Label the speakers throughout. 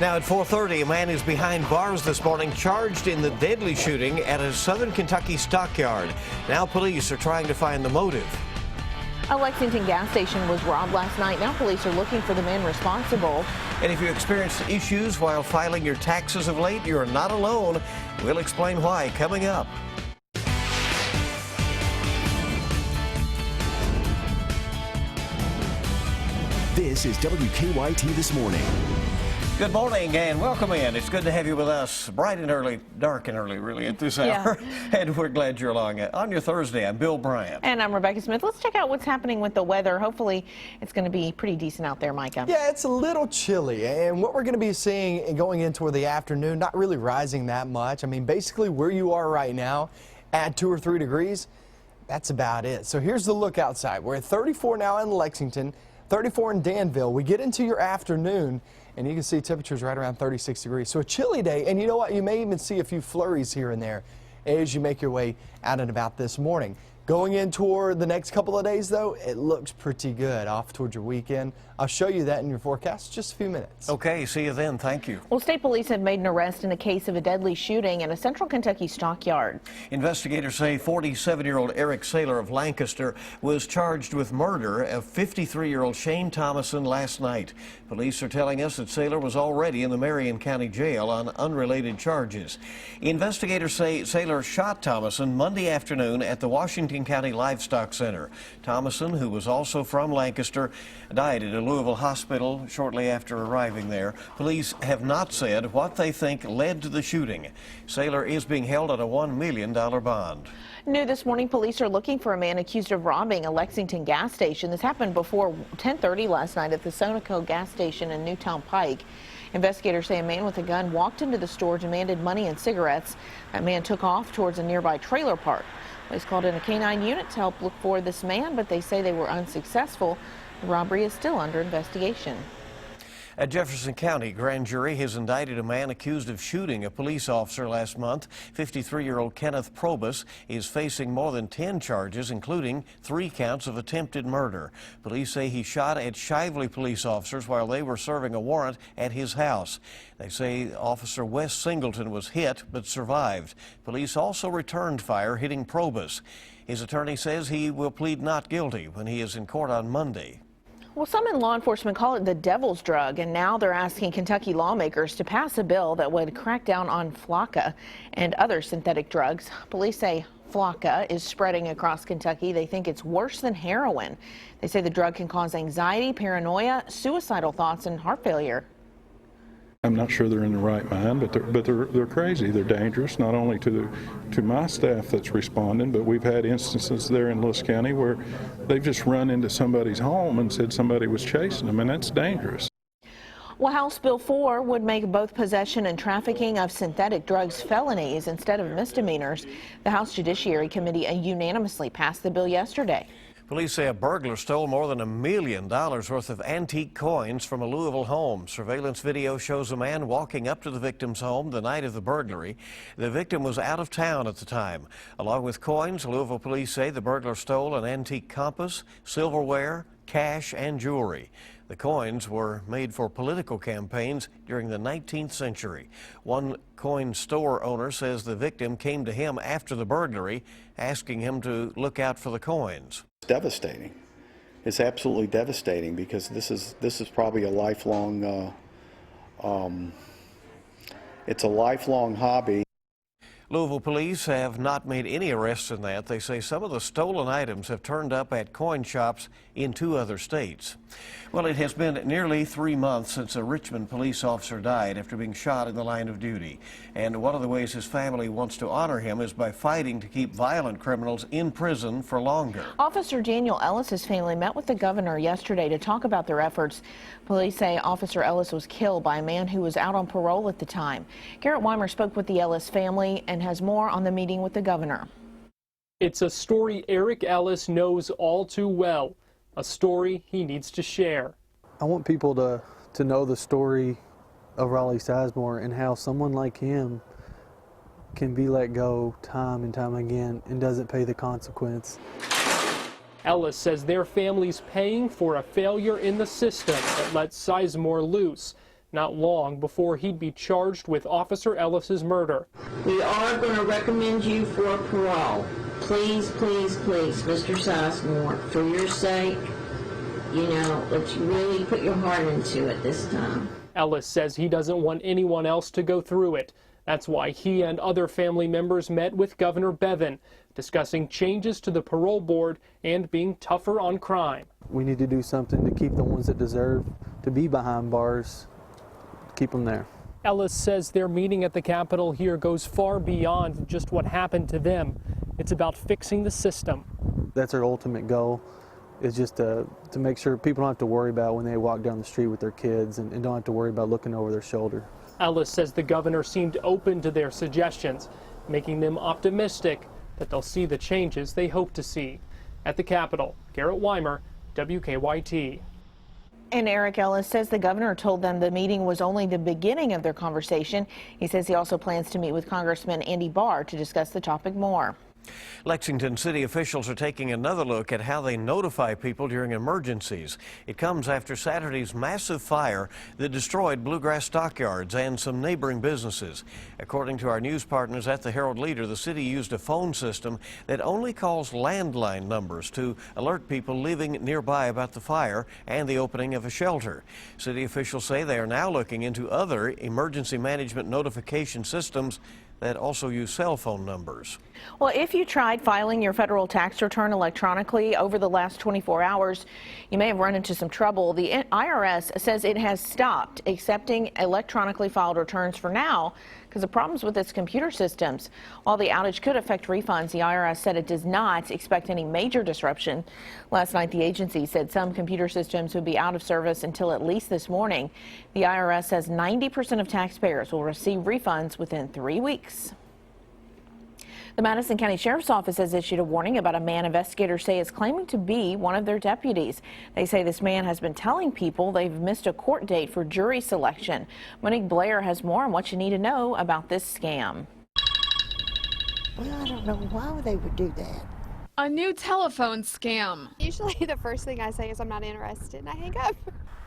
Speaker 1: Now at 4:30, a man is behind bars this morning, charged in the deadly shooting at a Southern Kentucky stockyard. Now police are trying to find the motive.
Speaker 2: A Lexington gas station was robbed last night. Now police are looking for the man responsible.
Speaker 1: And if you experienced issues while filing your taxes of late, you're not alone. We'll explain why coming up.
Speaker 3: This is WKYT This Morning.
Speaker 1: Good morning and welcome in. It's good to have you with us bright and early, dark and early really at this hour. And we're glad you're along. On your Thursday, I'm Bill Bryant.
Speaker 2: And I'm Rebecca Smith. Let's check out what's happening with the weather. Hopefully it's going to be pretty decent out there, Micah.
Speaker 4: Yeah, it's a little chilly. And what we're going to be seeing going into the afternoon, not really rising that much. I mean, basically where you are right now, add 2 or 3 degrees, that's about it. So here's the look outside. We're at 34 now in Lexington, 34 in Danville. We get into your afternoon, and you can see temperatures right around 36 degrees. So a chilly day, and you know what? You may even see a few flurries here and there as you make your way out and about this morning. Going in toward the next couple of days, though, it looks pretty good off towards your weekend. I'll show you that in your forecast in just a few minutes.
Speaker 1: Okay, see you then. Thank you.
Speaker 2: Well, state police have made an arrest in a case of a deadly shooting in a central Kentucky stockyard. Investigators say
Speaker 1: 47-year-old Eric Saylor of Lancaster was charged with murder of 53-year-old Shane Thomason last night. Police are telling us that Saylor was already in the Marion County Jail on unrelated charges. Investigators say Saylor shot Thomason Monday afternoon at the Washington County Livestock Center. Thomason, who was also from Lancaster, died at a Louisville hospital shortly after arriving there. Police have not said what they think led to the shooting. Saylor is being held on a $1 million bond.
Speaker 2: New this morning, police are looking for a man accused of robbing a Lexington gas station. This happened before 10:30 last night at the Sonoco gas station in Newtown Pike. Investigators say a man with a gun walked into the store, demanded money and cigarettes. That man took off towards a nearby trailer park. Police called in a canine unit to help look for this man, but they say they were unsuccessful. The robbery is still under investigation.
Speaker 1: A Jefferson County grand jury has indicted a man accused of shooting a police officer last month. 53-year-old Kenneth Probus is facing more than 10 charges, including 3 counts of attempted murder. Police say he shot at Shively police officers while they were serving a warrant at his house. They say Officer Wes Singleton was hit but survived. Police also returned fire, hitting Probus. His attorney says he will plead not guilty when he is in court on Monday.
Speaker 2: Well, some in law enforcement call it the devil's drug, and now they're asking Kentucky lawmakers to pass a bill that would crack down on Flocka and other synthetic drugs. Police say Flocka is spreading across Kentucky. They think it's worse than heroin. They say the drug can cause anxiety, paranoia, suicidal thoughts, and heart failure.
Speaker 5: I'm not sure they're in the right mind, but they're crazy. They're dangerous, not only to my staff that's responding, but we've had instances there in Lewis County where they've just run into somebody's home and said somebody was chasing them, and that's dangerous.
Speaker 2: Well, House Bill 4 would make both possession and trafficking of synthetic drugs felonies instead of misdemeanors. The House Judiciary Committee unanimously passed the bill yesterday.
Speaker 1: Police say a burglar stole more than $1 million worth of antique coins from a Louisville home. Surveillance video shows a man walking up to the victim's home the night of the burglary. The victim was out of town at the time. Along with coins, Louisville police say the burglar stole an antique compass, silverware, cash, and jewelry. The coins were made for political campaigns during the 19th century. One coin store owner says the victim came to him after the burglary, asking him to look out for the coins.
Speaker 6: It's devastating. It's absolutely devastating because this is probably a lifelong. It's a lifelong hobby.
Speaker 1: Louisville police have not made any arrests in that. They say some of the stolen items have turned up at coin shops in 2 other states. Well, it has been nearly 3 months since a Richmond police officer died after being shot in the line of duty. And one of the ways his family wants to honor him is by fighting to keep violent criminals in prison for longer.
Speaker 2: Officer Daniel Ellis's family met with the governor yesterday to talk about their efforts. Police say Officer Ellis was killed by a man who was out on parole at the time. Garrett Weimer spoke with the Ellis family and has more on the meeting with the governor.
Speaker 7: It's a story Eric Ellis knows all too well, a story he needs to share.
Speaker 8: I want people to know the story of Raleigh Sizemore and how someone like him can be let go time and time again and doesn't pay the consequence.
Speaker 7: Ellis says their family's paying for a failure in the system that lets Sizemore loose. not long before he'd be charged with Officer Ellis's murder.
Speaker 9: We are going to recommend you for parole. Please, please, please, Mr. Sizemore, for your sake, let's really put your heart into it this time.
Speaker 7: Ellis says he doesn't want anyone else to go through it. That's why he and other family members met with Governor Bevin, discussing changes to the parole board and being tougher on crime.
Speaker 8: We need to do something to keep the ones that deserve to be behind bars, keep them there.
Speaker 7: Ellis says their meeting at the Capitol here goes far beyond just what happened to them. It's about fixing the system.
Speaker 8: That's our ultimate goal, is just to make sure people don't have to worry about when they walk down the street with their kids and don't have to worry about looking over their shoulder.
Speaker 7: Ellis says the governor seemed open to their suggestions, making them optimistic that they'll see the changes they hope to see. At the Capitol, Garrett Weimer, WKYT.
Speaker 2: And Eric Ellis says the governor told them the meeting was only the beginning of their conversation. He says he also plans to meet with Congressman Andy Barr to discuss the topic more.
Speaker 1: Lexington city officials are taking another look at how they notify people during emergencies. It comes after Saturday's massive fire that destroyed Bluegrass Stockyards and some neighboring businesses. According to our news partners at the Herald Leader, the city used a phone system that only calls landline numbers to alert people living nearby about the fire and the opening of a shelter. City officials say they are now looking into other emergency management notification systems that also use cell phone numbers.
Speaker 2: Well, if you tried filing your federal tax return electronically over the last 24 hours, you may have run into some trouble. The IRS says it has stopped accepting electronically filed returns for now because of problems with its computer systems. While the outage could affect refunds, the IRS said it does not expect any major disruption. Last night, the agency said some computer systems would be out of service until at least this morning. The IRS says 90% of taxpayers will receive refunds within 3 weeks. The Madison County Sheriff's Office has issued a warning about a man investigators say is claiming to be one of their deputies. They say this man has been telling people they've missed a court date for jury selection. Monique Blair has more on what you need to know about this scam.
Speaker 10: Well, I don't know why they would do that.
Speaker 11: A new telephone scam.
Speaker 12: Usually the first thing I say is I'm not interested and I hang up.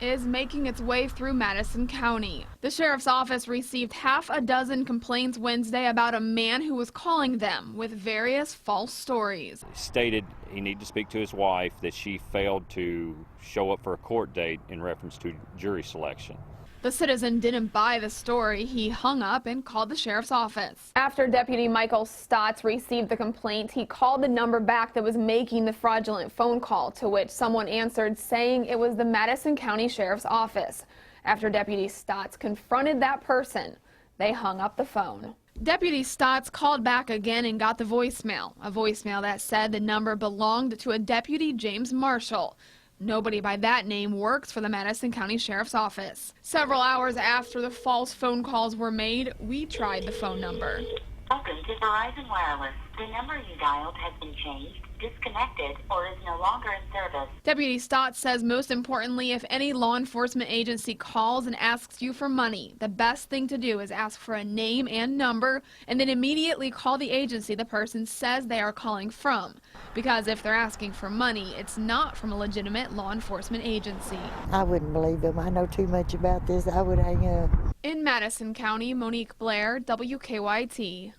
Speaker 11: Is making its way through Madison County. The sheriff's office received half a dozen complaints Wednesday about a man who was calling them with various false stories.
Speaker 13: He stated he needed to speak to his wife, that she failed to show up for a court date in reference to jury selection.
Speaker 11: The citizen didn't buy the story. He hung up and called the sheriff's office.
Speaker 12: After Deputy Michael Stotts received the complaint, he called the number back that was making the fraudulent phone call, to which someone answered saying it was the Madison County Sheriff's Office. After Deputy Stotts confronted that person, they hung up the phone.
Speaker 11: Deputy Stotts called back again and got the voicemail, a voicemail that said the number belonged to a Deputy James Marshall. Nobody by that name works for the Madison County Sheriff's Office. Several hours after the false phone calls were made, we tried the phone number.
Speaker 14: Welcome to Verizon Wireless. The number you dialed has been changed, disconnected, or is no longer in service.
Speaker 11: Deputy Stott says most importantly, if any law enforcement agency calls and asks you for money, the best thing to do is ask for a name and number and then immediately call the agency the person says they are calling from. Because if they're asking for money, it's not from a legitimate law enforcement agency.
Speaker 10: I wouldn't believe them. I know too much about this. I would hang up.
Speaker 11: In Madison County, Monique Blair, WKYT.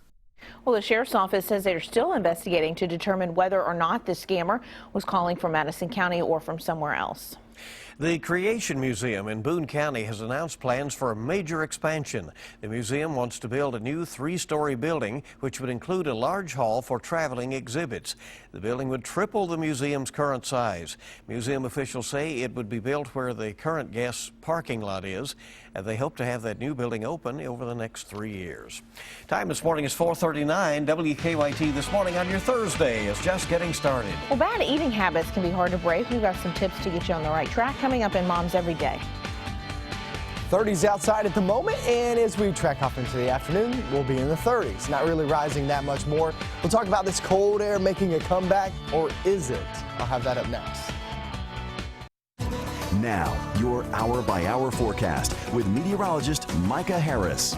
Speaker 2: Well, the sheriff's office says they're still investigating to determine whether or not the scammer was calling from Madison County or from somewhere else.
Speaker 1: The Creation Museum in Boone County has announced plans for a major expansion. The museum wants to build a new 3-story building, which would include a large hall for traveling exhibits. The building would triple the museum's current size. Museum officials say it would be built where the current guest parking lot is, and they hope to have that new building open over the next 3 years. Time this morning is 4:39. WKYT This Morning on your Thursday is just getting started.
Speaker 2: Well, bad eating habits can be hard to break. We've got some tips to get you on the right track coming up in Moms Every Day.
Speaker 4: 30s outside at the moment, and as we track off into the afternoon, we'll be in the 30s. Not really rising that much more. We'll talk about this cold air making a comeback, or is it? I'll have that up next.
Speaker 3: Now, your hour-by-hour forecast with meteorologist Micah Harris.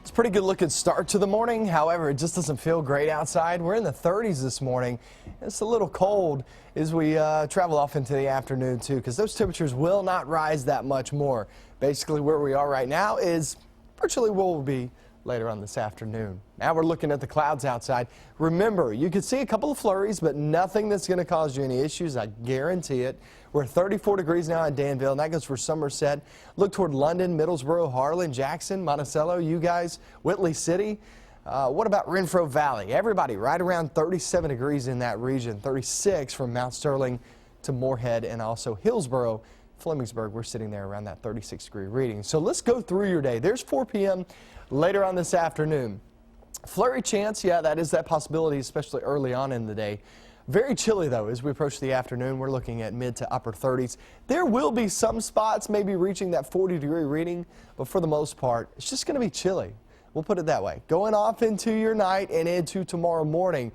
Speaker 4: It's a pretty good looking start to the morning. However, it just doesn't feel great outside. We're in the 30s this morning. It's a little cold as we travel off into the afternoon too, because those temperatures will not rise that much more. Basically where we are right now is virtually where we'll be later on this afternoon. Now we're looking at the clouds outside. Remember, you could see a couple of flurries, but nothing that's going to cause you any issues. I guarantee it. We're 34 degrees now in Danville, and that goes for Somerset. Look toward London, Middlesboro, Harlan, Jackson, Monticello, you guys, Whitley City. What about Renfro Valley? Everybody right around 37 degrees in that region. 36 from Mount Sterling to Moorhead and also Hillsboro. Flemingsburg, we're sitting there around that 36-degree reading. So let's go through your day. There's 4 p.m. later on this afternoon. Flurry chance, yeah, that is that possibility, especially early on in the day. Very chilly, though, as we approach the afternoon. We're looking at mid to upper 30s. There will be some spots maybe reaching that 40-degree reading, but for the most part, it's just going to be chilly. We'll put it that way. Going off into your night and into tomorrow morning,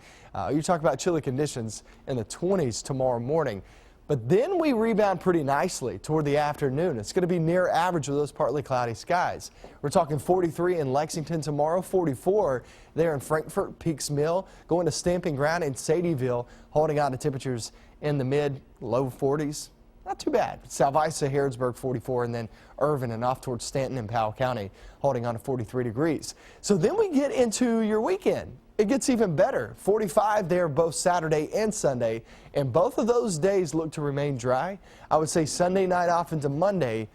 Speaker 4: you talk about chilly conditions in the 20s tomorrow morning. But then we rebound pretty nicely toward the afternoon. It's going to be near average with those partly cloudy skies. We're talking 43 in Lexington tomorrow, 44 there in Frankfort, Peaks Mill, going to Stamping Ground in Sadieville, holding on to temperatures in the mid-low 40s. Not too bad. Salvisa, Harrodsburg, 44, and then Irvin and off towards Stanton and Powell County, holding on to 43 degrees. So then we get into your weekend. It gets even better. 45 there both Saturday and Sunday, and both of those days look to remain dry. I would say Sunday night off into Monday,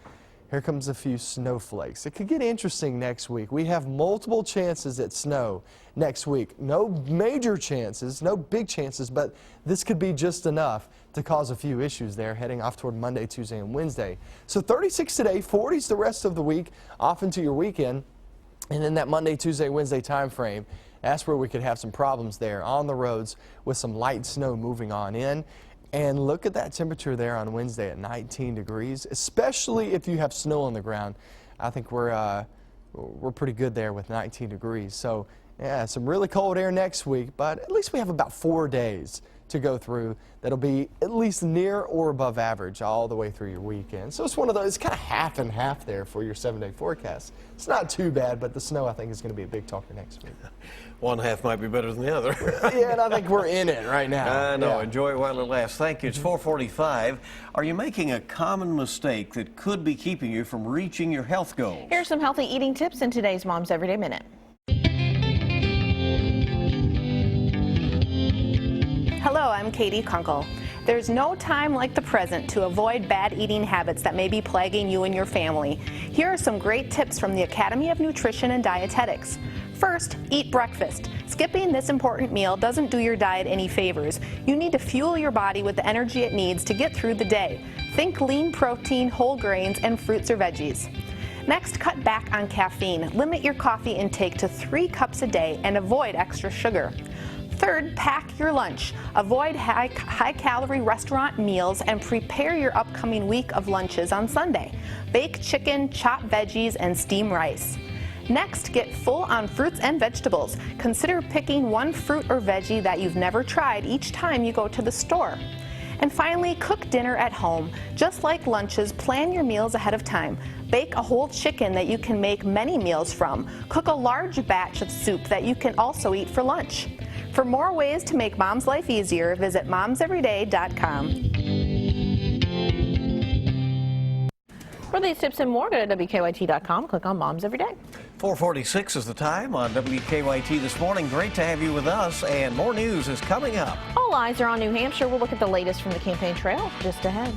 Speaker 4: here comes a few snowflakes. It could get interesting next week. We have multiple chances at snow next week. No major chances, no big chances, but this could be just enough to cause a few issues there heading off toward Monday, Tuesday, and Wednesday. So 36 today, 40s the rest of the week, off into your weekend, and then that Monday, Tuesday, Wednesday time frame. That's where we could have some problems there on the roads with some light snow moving on in. And look at that temperature there on Wednesday at 19 degrees, especially if you have snow on the ground. I think we're pretty good there with 19 degrees. So, yeah, some really cold air next week, but at least we have about 4 days to go through that'll be at least near or above average all the way through your weekend. So it's one of those, it's kind of half and half there for your 7-day forecast. It's not too bad, but the snow I think is going to be a big talker next week.
Speaker 1: One half might be better than the other.
Speaker 4: Yeah, and I think we're in it right now.
Speaker 1: I know.
Speaker 4: Yeah.
Speaker 1: Enjoy it while it lasts. Thank you. It's 4:45. Are you making a common mistake that could be keeping you from reaching your health goals?
Speaker 2: Here's some healthy eating tips in today's Mom's Everyday Minute.
Speaker 15: Hello, I'm Katie Kunkel. There's no time like the present to avoid bad eating habits that may be plaguing you and your family. Here are some great tips from the Academy of Nutrition and Dietetics. First, eat breakfast. Skipping this important meal doesn't do your diet any favors. You need to fuel your body with the energy it needs to get through the day. Think lean protein, whole grains, and fruits or veggies. Next, cut back on caffeine. Limit your coffee intake to 3 cups a day and avoid extra sugar. Third, pack your lunch. Avoid high-calorie restaurant meals and prepare your upcoming week of lunches on Sunday. Bake chicken, chop veggies, and steam rice. Next, get full on fruits and vegetables. Consider picking one fruit or veggie that you've never tried each time you go to the store. And finally, cook dinner at home. Just like lunches, plan your meals ahead of time. Bake a whole chicken that you can make many meals from. Cook a large batch of soup that you can also eat for lunch. For more ways to make Mom's life easier, visit momseveryday.com.
Speaker 2: For these tips and more, go to WKYT.com. Click on Mom's Everyday.
Speaker 1: 4:46 is the time on WKYT this morning. Great to have you with us, and more news is coming up.
Speaker 2: All eyes are on New Hampshire. We'll look at the latest from the campaign trail just ahead.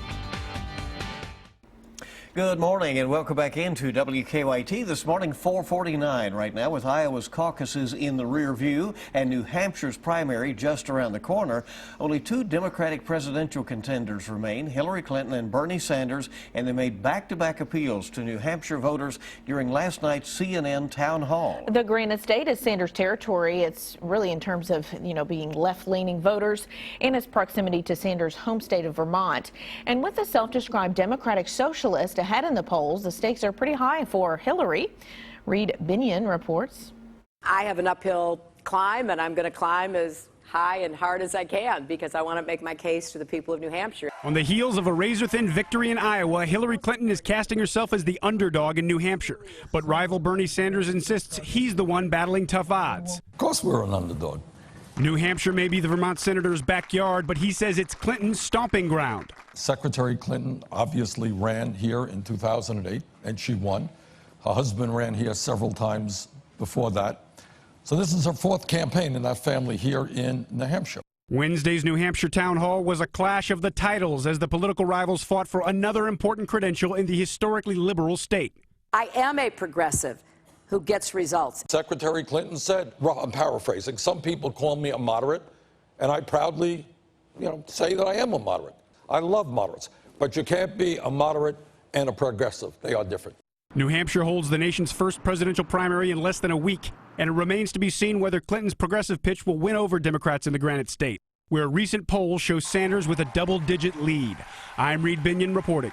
Speaker 1: Good morning and welcome back into WKYT this morning, 4:49 right now, with Iowa's caucuses in the rear view and New Hampshire's primary just around the corner. Only 2 Democratic presidential contenders remain, Hillary Clinton and Bernie Sanders, and they made back-to-back appeals to New Hampshire voters during last night's CNN town hall.
Speaker 2: The Granite State is Sanders' territory. It's really in terms of, being left-leaning voters and its proximity to Sanders' home state of Vermont. And with the self-described Democratic Socialist ahead in the polls, the stakes are pretty high for Hillary. Reed Binion reports.
Speaker 16: I have an uphill climb, and I'm going to climb as high and hard as I can because I want to make my case to the people of New Hampshire.
Speaker 17: On the heels of a razor-thin victory in Iowa, Hillary Clinton is casting herself as the underdog in New Hampshire. But rival Bernie Sanders insists he's the one battling tough odds.
Speaker 18: Of course we're an underdog.
Speaker 17: New Hampshire may be the Vermont senator's backyard, but he says it's Clinton's stomping ground.
Speaker 18: Secretary Clinton obviously ran here in 2008, and she won. Her husband ran here several times before that. So this is her fourth campaign in that family here in New Hampshire.
Speaker 17: Wednesday's New Hampshire town hall was a clash of the titles as the political rivals fought for another important credential in the historically liberal state.
Speaker 16: I am a progressive who gets results.
Speaker 18: Secretary Clinton said, well, I'm paraphrasing, some people call me a moderate, and I proudly, say that I am a moderate. I love moderates, but you can't be a moderate and a progressive. They are different.
Speaker 17: New Hampshire holds the nation's first presidential primary in less than a week, and it remains to be seen whether Clinton's progressive pitch will win over Democrats in the Granite State, where recent polls show Sanders with a double-digit lead. I'm Reed Binion reporting.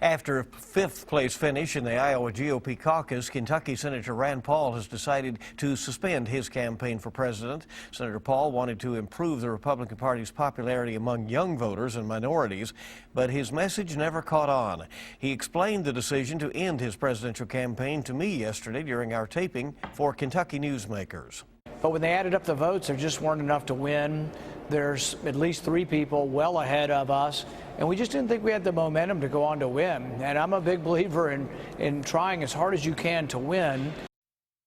Speaker 1: After a fifth-place finish in the Iowa GOP caucus, Kentucky Senator Rand Paul has decided to suspend his campaign for president. Senator Paul wanted to improve the Republican Party's popularity among young voters and minorities, but his message never caught on. He explained the decision to end his presidential campaign to me yesterday during our taping for Kentucky Newsmakers.
Speaker 19: But when they added up the votes, there just weren't enough to win. There's at least 3 people well ahead of us, and we just didn't think we had the momentum to go on to win. And I'm a big believer in trying as hard as you can to win.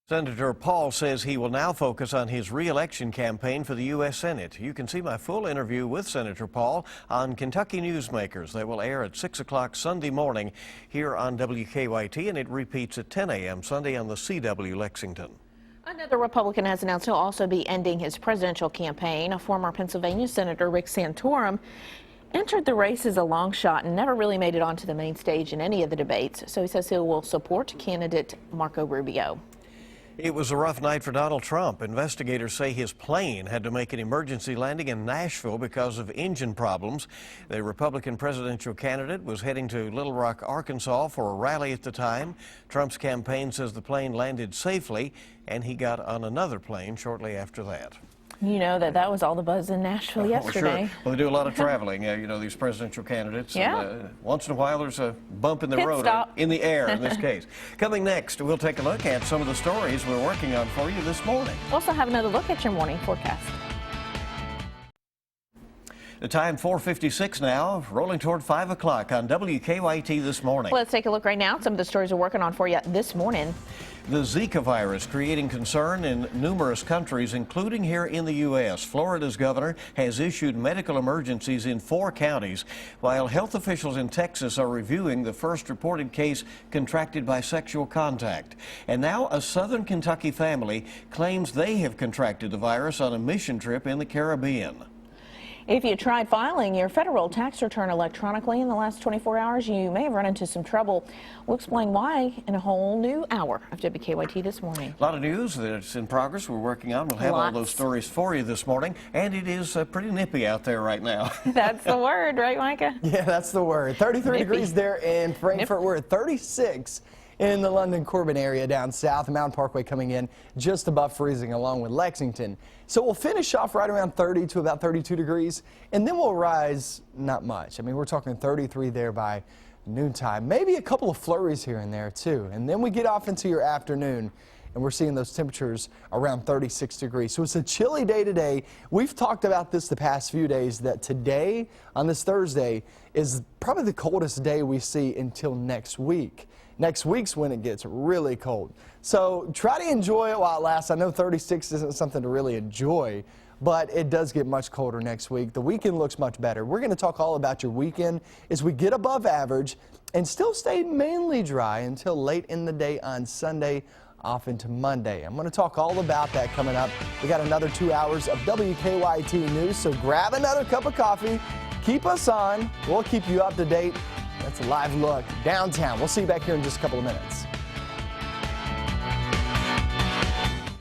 Speaker 1: Senator Paul says he will now focus on his re-election campaign for the U.S. Senate. You can see my full interview with Senator Paul on Kentucky Newsmakers. They will air at 6 o'clock Sunday morning here on WKYT, and it repeats at 10 a.m. Sunday on the CW Lexington.
Speaker 2: Another Republican has announced he'll also be ending his presidential campaign. A former Pennsylvania Senator, Rick Santorum, entered the race as a long shot and never really made it onto the main stage in any of the debates. So he says he will support candidate Marco Rubio.
Speaker 1: It was a rough night for Donald Trump. Investigators say his plane had to make an emergency landing in Nashville because of engine problems. The Republican presidential candidate was heading to Little Rock, Arkansas for a rally at the time. Trump's campaign says the plane landed safely, and he got on another plane shortly after that.
Speaker 2: You know that was all the buzz in Nashville yesterday.
Speaker 1: Sure. Well, they do a lot of traveling, these presidential candidates.
Speaker 2: Yeah.
Speaker 1: And, once in a while, there's a bump in the
Speaker 2: Pit
Speaker 1: road,
Speaker 2: stop.
Speaker 1: in the air in this case. Coming next, we'll take a look at some of the stories we're working on for you this morning.
Speaker 2: We'll also have another look at your morning forecast.
Speaker 1: The time 4:56 now, rolling toward 5 o'clock on WKYT this morning.
Speaker 2: Let's take a look right now at some of the stories we're working on for you this morning.
Speaker 1: The Zika virus creating concern in numerous countries, including here in the U.S. Florida's governor has issued medical emergencies in 4 counties, while health officials in Texas are reviewing the first reported case contracted by sexual contact. And now a southern Kentucky family claims they have contracted the virus on a mission trip in the Caribbean.
Speaker 2: If you tried filing your federal tax return electronically in the last 24 hours, you may have run into some trouble. We'll explain why in a whole new hour of WKYT this morning.
Speaker 1: A lot of news that's in progress we're working on. We'll have all those stories for you this morning, and it is pretty nippy out there right now.
Speaker 2: That's the word, right, Micah?
Speaker 4: Yeah, that's the word. 33 degrees there in Frankfurt. We're at 36 in the London-Corbin area down south. Mountain Parkway coming in just above freezing along with Lexington. So we'll finish off right around 30 to about 32 degrees, and then we'll rise not much. I mean, we're talking 33 there by noontime. Maybe a couple of flurries here and there, too. And then we get off into your afternoon, and we're seeing those temperatures around 36 degrees. So it's a chilly day today. We've talked about this the past few days, that today, on this Thursday, is probably the coldest day we see until next week. Next week's when it gets really cold. So try to enjoy it while it lasts. I know 36 isn't something to really enjoy, but it does get much colder next week. The weekend looks much better. We're going to talk all about your weekend as we get above average and still stay mainly dry until late in the day on Sunday, off into Monday. I'm going to talk all about that coming up. We got another 2 hours of WKYT news, so grab another cup of coffee. Keep us on. We'll keep you up to date. That's a live look downtown. We'll see you back here in just a couple of minutes.